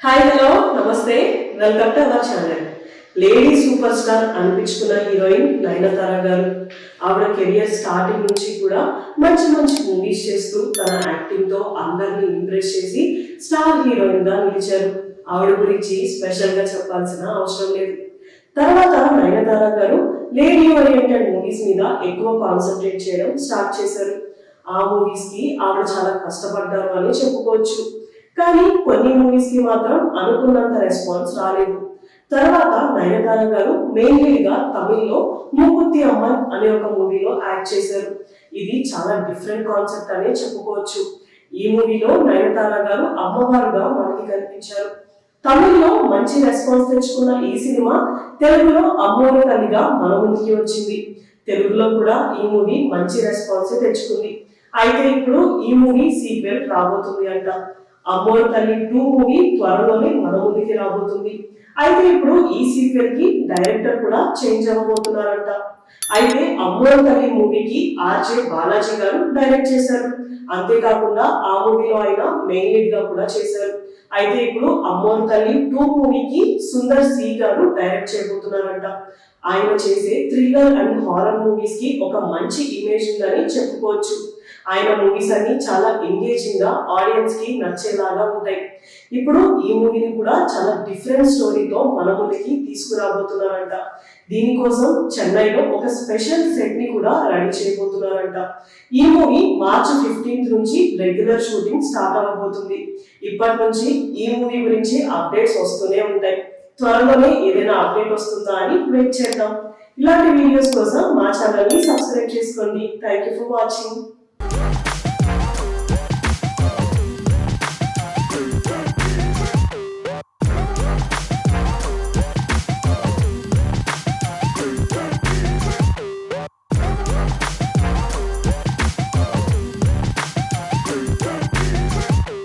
Hi hello నమస్తే welcome to our channel. Lady super star అనిపించుకున్న heroine Nayanthara గారు. ఆవిడ కెరియర్ స్టార్టింగ్ నుంచి కూడా మంచి మంచి మూవీస్ చేస్తూ తన యాక్టింగ్ తో అందరినీ ఇంప్రెస్ చేసి స్టార్ హీరోయిన్ గా నిలిచారు. ఆవిడ గురించి స్పెషల్ గా చెప్పాల్సిన అవసరం లేదు. తర్వాత నయనతార గారు లేడీ ఓరియంటెడ్ మూవీస్ మీద ఎక్కువ కాన్సన్ట్రేట్ చేయడం స్టార్ట్ చేశారు. ఆ మూవీస్ కి ఆవిడ చాలా కష్టపడ్డారు అని చెప్పుకోవచ్చు. కానీ కొన్ని మూవీస్ కి మాత్రం అనుకున్నంత రెస్పాన్స్ రాలేదు. తర్వాత నయనతార గారు మెయిన్ లీడ్ గా తమిళ్లో మూకుత్తి అమ్మన్ అనే ఒక మూవీలో యాక్ట్ చేశారు. ఇది చాలా డిఫరెంట్ కాన్సెప్ట్ అనే చెప్పుకోవచ్చు. ఈ మూవీలో నయనతార గారు అమ్మవారుగా మనకి కనిపించారు. తమిళ్లో మంచి రెస్పాన్స్ తెచ్చుకున్న ఈ సినిమా తెలుగులో అమ్మోరు తల్లిగా మన ముందుకి వచ్చింది. తెలుగులో కూడా ఈ మూవీ మంచి రెస్పాన్స్ తెచ్చుకుంది. అయితే ఇప్పుడు ఈ మూవీ సీక్వెల్ రాబోతుంది అంట. అమ్మోరు తల్లి 2 మూవీ త్వరలోనే మన ముందుకి రాబోతుంది. అయితే ఇప్పుడు ఈ సీక్వెల్ కి డైరెక్టర్ కూడా చేంజ్ అవ్వబోతున్నారంట. అయితే అమ్మోరు తల్లి మూవీకి ఆర్జే బాలాజీ గారు డైరెక్ట్ చేశారు. అంతేకాకుండా ఆ మూవీలో ఆయన మెయిన్ లీడ్ గా కూడా చేశారు. అయితే ఇప్పుడు అమ్మోరు తల్లి 2 మూవీకి సుందర్ సి గారు డైరెక్ట్ చేయబోతున్నారంట. ఆయన చేసే థ్రిల్లర్ అండ్ హారర్ మూవీస్ కి ఒక మంచి ఇమేజ్ ఉందని చెప్పుకోవచ్చు. ఆయన మూవీస్ అన్ని చాలా ఎంగేజింగ్ గా ఆడియన్స్ కి నచ్చేలాగా ఉంటాయి. ఇప్పుడు ఈ మూవీని కూడా చాలా డిఫరెంట్ స్టోరీతో మన ముందుకి తీసుకురాబోతున్నారంట. దీనికోసం చెన్నైలో ఒక స్పెషల్ సెట్ ని కూడా రెడీ చేయబోతున్నారంట. ఈ మూవీ మార్చ్ 15 నుంచి రెగ్యులర్ షూటింగ్ స్టార్ట్ అవ్వబోతుంది. ఇప్పటి నుంచి ఈ మూవీ గురించి అప్డేట్స్ వస్తూనే ఉంటాయి. త్వరలోనే ఏదైనా అప్డేట్ వస్తుందా అని వెయిట్ చేద్దాం. ఇలాంటి వీడియోస్ కోసం మా ఛానల్ ని సబ్స్క్రైబ్ చేసుకోండి. Thank you for watching.